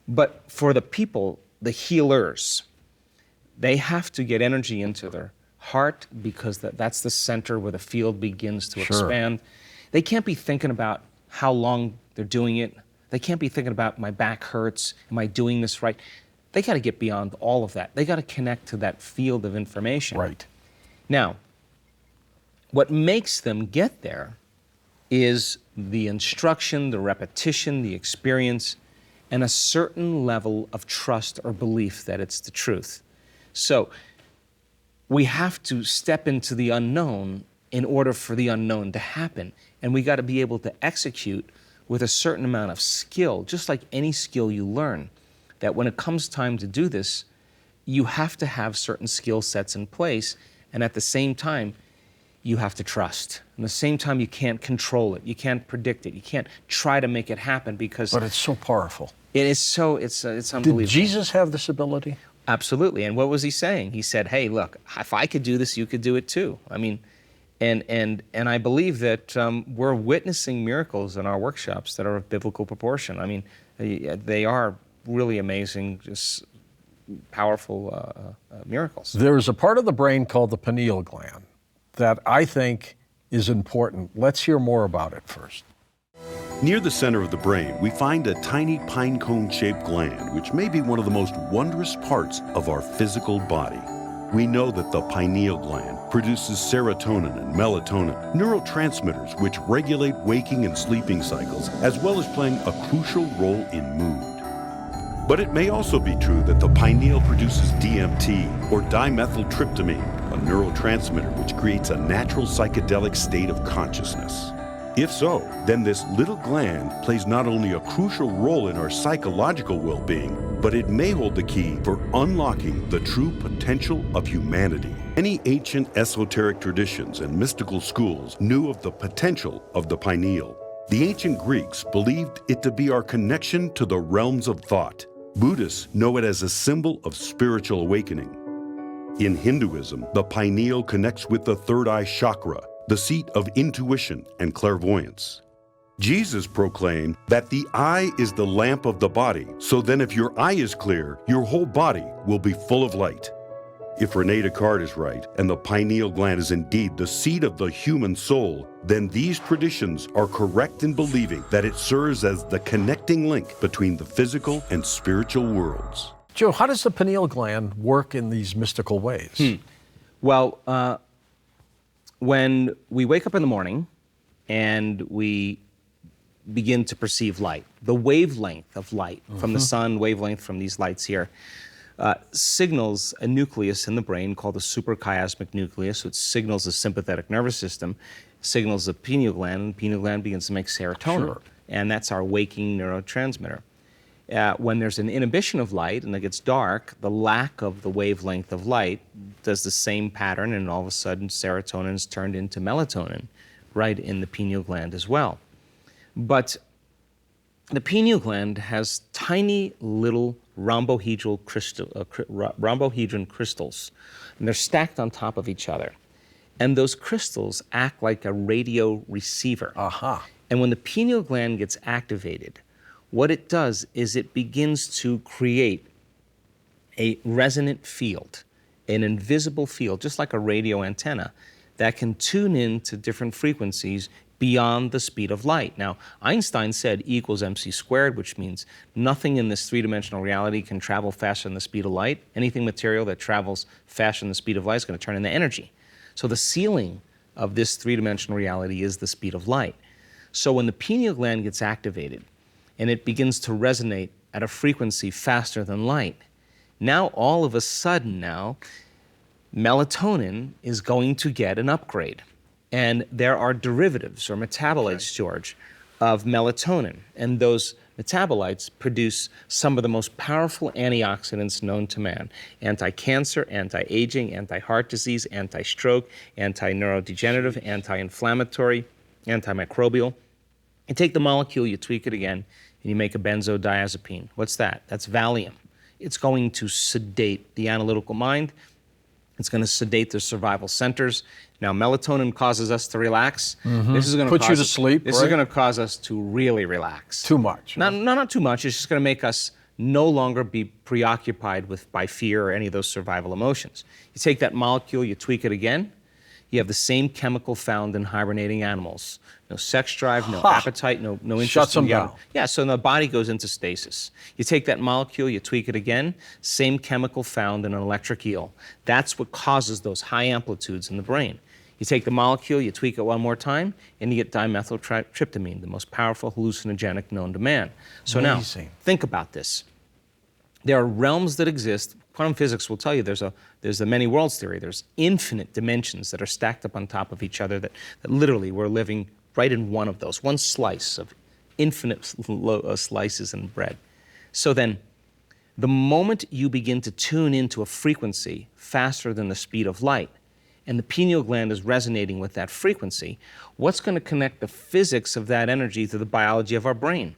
But for the people, the healers, they have to get energy into their heart because that's the center where the field begins to expand. They can't be thinking about how long they're doing it. They can't be thinking about my back hurts, am I doing this right? They got to get beyond all of that. They got to connect to that field of information. Right. Now, what makes them get there is the instruction, the repetition, the experience, and a certain level of trust or belief that it's the truth. So we have to step into the unknown in order for the unknown to happen. And we got to be able to execute with a certain amount of skill, just like any skill you learn, that when it comes time to do this, you have to have certain skill sets in place, and at the same time, you have to trust. At the same time, you can't control it. You can't predict it. You can't try to make it happen because... But it's so powerful. It is so, it's unbelievable. Did Jesus have this ability? Absolutely. And what was he saying? He said, hey, look, if I could do this, you could do it too. I mean, and I believe that we're witnessing miracles in our workshops that are of biblical proportion. I mean, they are really amazing, just powerful miracles. There's a part of the brain called the pineal gland that I think is important. Let's hear more about it first. Near the center of the brain, we find a tiny pine cone-shaped gland, which may be one of the most wondrous parts of our physical body. We know that the pineal gland produces serotonin and melatonin, neurotransmitters which regulate waking and sleeping cycles, as well as playing a crucial role in mood. But it may also be true that the pineal produces DMT, or dimethyltryptamine, a neurotransmitter which creates a natural psychedelic state of consciousness. If so, then this little gland plays not only a crucial role in our psychological well-being, but it may hold the key for unlocking the true potential of humanity. Many ancient esoteric traditions and mystical schools knew of the potential of the pineal. The ancient Greeks believed it to be our connection to the realms of thought. Buddhists know it as a symbol of spiritual awakening. In Hinduism, the pineal connects with the third eye chakra, the seat of intuition and clairvoyance. Jesus proclaimed that the eye is the lamp of the body, so then if your eye is clear, your whole body will be full of light. If Rene Descartes is right, and the pineal gland is indeed the seat of the human soul, then these traditions are correct in believing that it serves as the connecting link between the physical and spiritual worlds. Joe, how does the pineal gland work in these mystical ways? Well, when we wake up in the morning and we begin to perceive light, the wavelength of light from the sun, wavelength from these lights here, signals a nucleus in the brain called the suprachiasmatic nucleus, which signals the sympathetic nervous system, signals the pineal gland, and the pineal gland begins to make serotonin. And that's our waking neurotransmitter. When there's an inhibition of light and it gets dark, the lack of the wavelength of light does the same pattern, and all of a sudden serotonin is turned into melatonin right in the pineal gland as well. But the pineal gland has tiny little rhombohedron crystals, and they're stacked on top of each other. And those crystals act like a radio receiver. And when the pineal gland gets activated, what it does is it begins to create a resonant field, an invisible field, just like a radio antenna, that can tune in to different frequencies beyond the speed of light. Now, Einstein said E equals mc squared, which means nothing in this three-dimensional reality can travel faster than the speed of light. Anything material that travels faster than the speed of light is going to turn into energy. So the ceiling of this three-dimensional reality is the speed of light. So when the pineal gland gets activated and it begins to resonate at a frequency faster than light, now all of a sudden melatonin is going to get an upgrade. And there are derivatives or metabolites, George, of melatonin. And those metabolites produce some of the most powerful antioxidants known to man: anti-cancer, anti-aging, anti-heart disease, anti-stroke, anti-neurodegenerative, anti-inflammatory, antimicrobial. You take the molecule, you tweak it again, and you make a benzodiazepine. What's that? That's Valium. It's going to sedate the analytical mind. It's going to sedate the survival centers. Now, melatonin causes us to relax. This is going to Put you to sleep, This is going to cause us to really relax. Too much. Not too much. It's just going to make us no longer be preoccupied by fear or any of those survival emotions. You take that molecule, you tweak it again, you have the same chemical found in hibernating animals. No sex drive, no appetite, no interest. Shuts them down. Yeah, so the body goes into stasis. You take that molecule, you tweak it again, same chemical found in an electric eel. That's what causes those high amplitudes in the brain. You take the molecule, you tweak it one more time, and you get dimethyltryptamine, the most powerful hallucinogenic known to man. So now, think about this. There are realms that exist. Quantum physics will tell you there's the many worlds theory. There's infinite dimensions that are stacked up on top of each other that literally we're living right in one of those, one slice of infinite slices in bread. So then, the moment you begin to tune into a frequency faster than the speed of light, and the pineal gland is resonating with that frequency, what's going to connect the physics of that energy to the biology of our brain?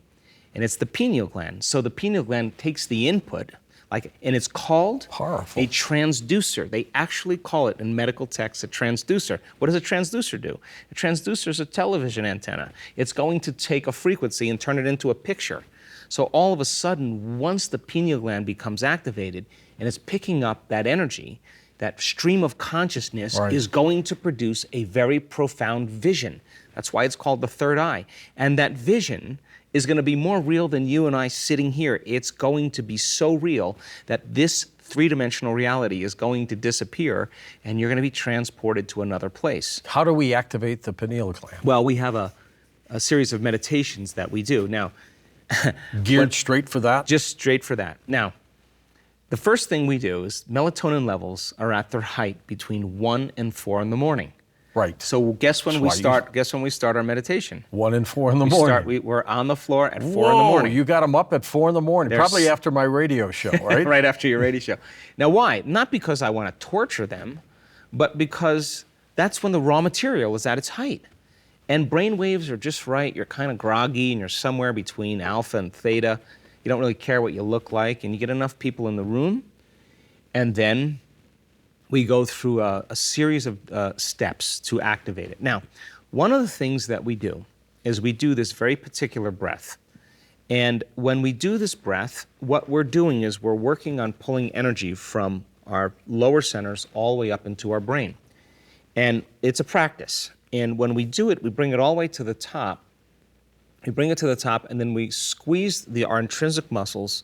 And it's the pineal gland. So the pineal gland takes the input, and it's called a transducer. They actually call it in medical texts a transducer. What does a transducer do? A transducer is a television antenna. It's going to take a frequency and turn it into a picture. So all of a sudden, once the pineal gland becomes activated, and it's picking up that energy. That stream of consciousness Right. is going to produce a very profound vision. That's why it's called the third eye. And that vision is going to be more real than you and I sitting here. It's going to be so real that this three-dimensional reality is going to disappear, and you're going to be transported to another place. How do we activate the pineal gland? Well, we have a series of meditations that we do. Now, Geared straight for that? just straight for that. Now, the first thing we do is melatonin levels are at their height between 1 and 4 in the morning. Right. So guess when That's we why you- start? Guess when we start our meditation? 1 and 4 in the morning. We're on the floor at 4 in the morning. You got them up at 4 in the morning, There's- probably after my radio show, right? Right after your radio show. Now, why? Not because I want to torture them, but because that's when the raw material is at its height. And brain waves are just right. You're kind of groggy, and you're somewhere between alpha and theta. You don't really care what you look like, and you get enough people in the room, and then we go through a series of steps to activate it. Now, one of the things that we do is we do this very particular breath. And when we do this breath, what we're doing is we're working on pulling energy from our lower centers all the way up into our brain. And it's a practice. And when we do it, we bring it all the way to the top. We bring it to the top, and then we squeeze our intrinsic muscles,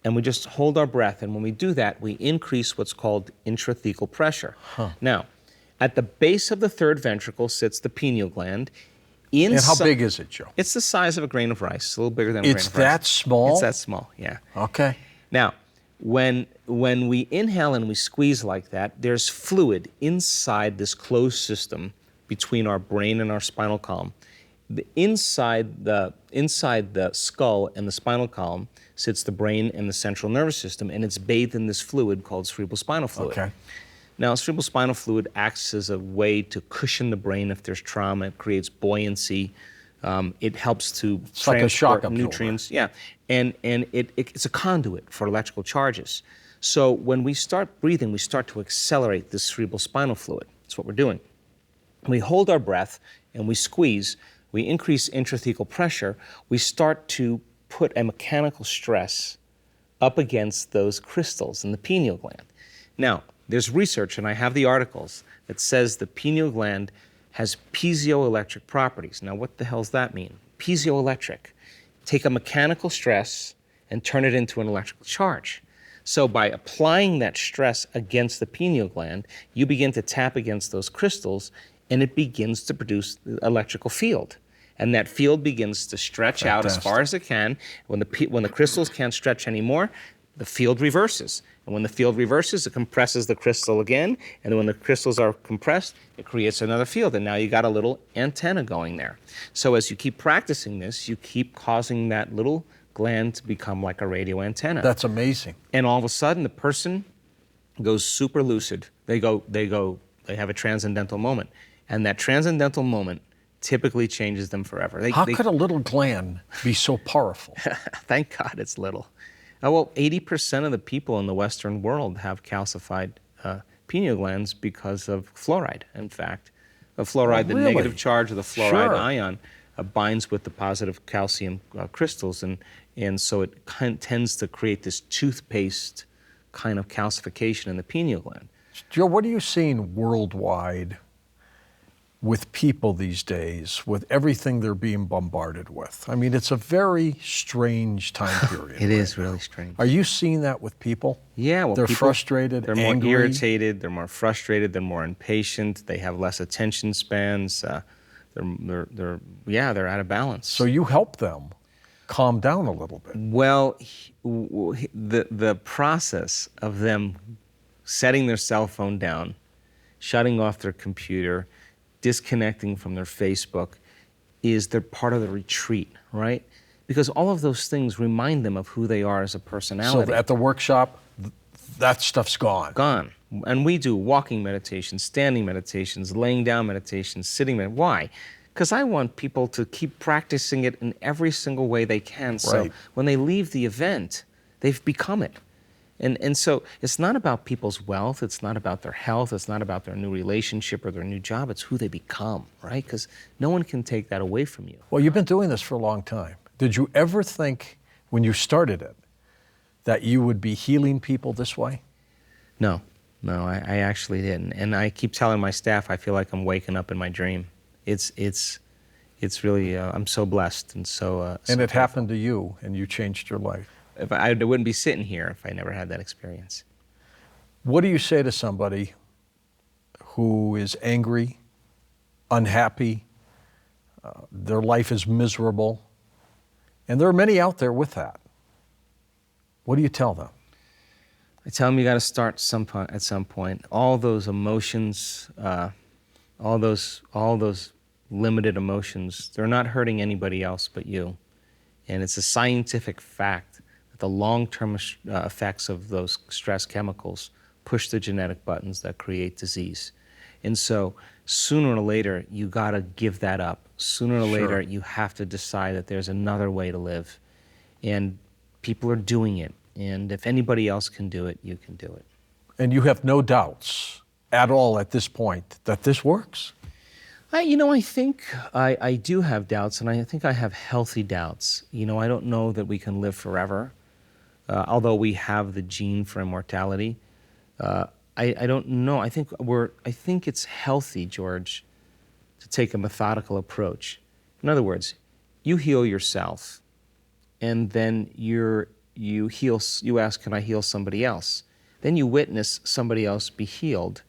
and we just hold our breath. And when we do that, we increase what's called intrathecal pressure. Now, at the base of the third ventricle sits the pineal gland. And how big is it, Joe? It's the size of a grain of rice, a little bigger than a grain of rice. It's that small? It's that small, yeah. Okay. Now, when we inhale and we squeeze like that, there's fluid inside this closed system between our brain and our spinal column. Inside the skull and the spinal column sits the brain and the central nervous system, and it's bathed in this fluid called cerebrospinal fluid. Okay. Now, cerebrospinal fluid acts as a way to cushion the brain if there's trauma. It creates buoyancy. It helps to It's like a shock transport absorber. nutrients. Yeah, and it's a conduit for electrical charges. So when we start breathing, we start to accelerate this cerebrospinal fluid. That's what we're doing. We hold our breath and we squeeze. We increase intrathecal pressure. We start to put a mechanical stress up against those crystals in the pineal gland. Now, there's research, and I have the articles, that says the pineal gland has piezoelectric properties. Now, what the hell does that mean? Piezoelectric. Take a mechanical stress and turn it into an electrical charge. So by applying that stress against the pineal gland, you begin to tap against those crystals, and it begins to produce the electrical field. And that field begins to stretch out as far as it can. When the crystals can't stretch anymore, the field reverses. And when the field reverses, it compresses the crystal again. And then when the crystals are compressed, it creates another field. And now you got a little antenna going there. So as you keep practicing this, you keep causing that little gland to become like a radio antenna. That's amazing. And all of a sudden, the person goes super lucid. They have a transcendental moment. And that transcendental moment typically changes them forever. How could a little gland be so powerful? Thank God it's little. Well, 80% of the people in the Western world have calcified pineal glands because of fluoride. In fact, the fluoride, the really? negative charge of the fluoride Sure. ion binds with the positive calcium crystals, and so it tends to create this toothpaste kind of calcification in the pineal gland. Joe, what are you seeing worldwide with people these days, with everything they're being bombarded with? I mean, it's a very strange time period. It is really strange. Are you seeing that with people? Yeah, well, They're people, frustrated, they're angry. more irritated, they're more frustrated, they're more impatient, they have less attention spans, they're out of balance. So you help them calm down a little bit. Well, the process of them setting their cell phone down, shutting off their computer, disconnecting from their Facebook, is they're part of the retreat, right? Because all of those things remind them of who they are as a personality. So at the workshop, that stuff's gone. Gone. And we do walking meditations, standing meditations, laying down meditations, sitting meditations. Why? Because I want people to keep practicing it in every single way they can. So Right. when they leave the event, they've become it. And so it's not about people's wealth, it's not about their health, it's not about their new relationship or their new job, it's who they become, right? Because no one can take that away from you. Well, you've been doing this for a long time. Did you ever think, when you started it, that you would be healing people this way? No, no, I actually didn't. And I keep telling my staff I feel like I'm waking up in my dream. It's really, I'm so blessed and so. And it happened to you, and you changed your life. If I wouldn't be sitting here if I never had that experience. What do you say to somebody who is angry, unhappy, their life is miserable, and there are many out there with that? What do you tell them? I tell them you got to start at some point. All those emotions, all those limited emotions, they're not hurting anybody else but you. And it's a scientific fact that the long-term effects of those stress chemicals push the genetic buttons that create disease. And so sooner or later, you got to give that up. Sooner or later, you have to decide that there's another way to live. And people are doing it. And if anybody else can do it, you can do it. And you have no doubts at all at this point that this works? I think I do have doubts, and I think I have healthy doubts. I don't know that we can live forever, although we have the gene for immortality. I don't know. I think it's healthy, George, to take a methodical approach. In other words, you heal yourself, and then you ask, can I heal somebody else? Then you witness somebody else be healed.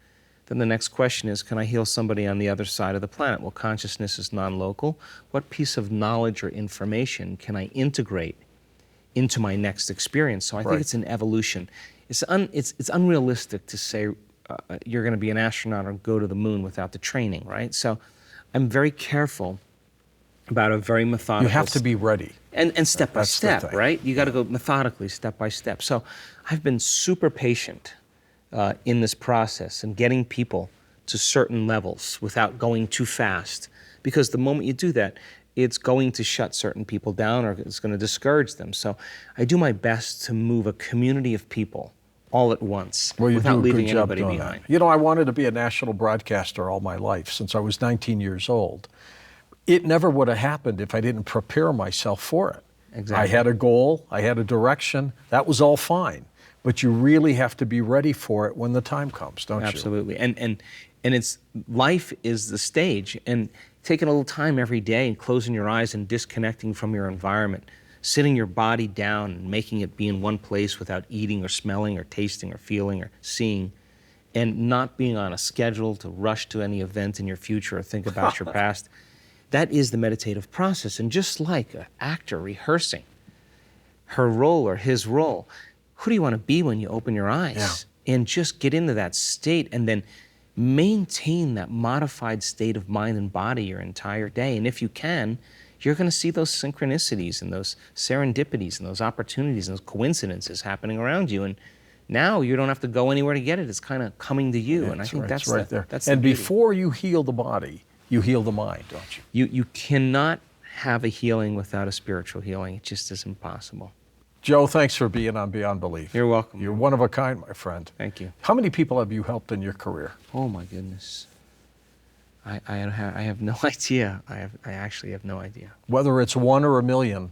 Then the next question is, can I heal somebody on the other side of the planet? Well, consciousness is non-local. What piece of knowledge or information can I integrate into my next experience? So I think it's an evolution. It's unrealistic to say you're going to be an astronaut or go to the moon without the training, right? So I'm very careful about a very methodical... You have to be ready. And step by step, right? You got to go methodically, step by step. So I've been super patient in this process and getting people to certain levels without going too fast. Because the moment you do that, it's going to shut certain people down or it's going to discourage them. So I do my best to move a community of people all at once without leaving anybody behind. I wanted to be a national broadcaster all my life since I was 19 years old. It never would have happened if I didn't prepare myself for it. Exactly. I had a goal, I had a direction, that was all fine. But you really have to be ready for it when the time comes, don't you? Absolutely. And it's life is the stage, and taking a little time every day and closing your eyes and disconnecting from your environment, sitting your body down and making it be in one place without eating or smelling or tasting or feeling or seeing, and not being on a schedule to rush to any event in your future or think about your past. That is the meditative process. And just like an actor rehearsing her role or his role, who do you want to be when you open your eyes? Yeah. And just get into that state and then maintain that modified state of mind and body your entire day. And if you can, you're going to see those synchronicities and those serendipities and those opportunities and those coincidences happening around you. And now you don't have to go anywhere to get it. It's kind of coming to you. Yeah, and I think that's right there. That's and the beauty. Before you heal the body, you heal the mind, don't you? You cannot have a healing without a spiritual healing. It just is impossible. Joe, thanks for being on Beyond Belief. You're welcome. You're one of a kind, my friend. Thank you. How many people have you helped in your career? Oh my goodness. I have no idea. I actually have no idea. Whether it's 1 or 1 million,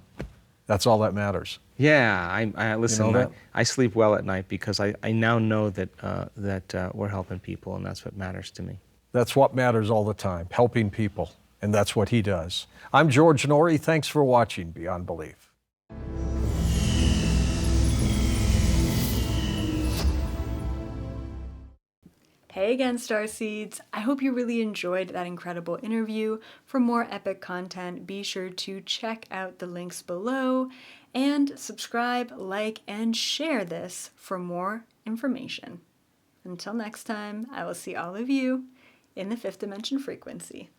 that's all that matters. Yeah, I listen. You know that? I sleep well at night because I now know that we're helping people, and that's what matters to me. That's what matters all the time, helping people, and that's what he does. I'm George Noory. Thanks for watching Beyond Belief. Hey again, Starseeds. I hope you really enjoyed that incredible interview. For more epic content, be sure to check out the links below and subscribe, like, and share this for more information. Until next time, I will see all of you in the 5th dimension frequency.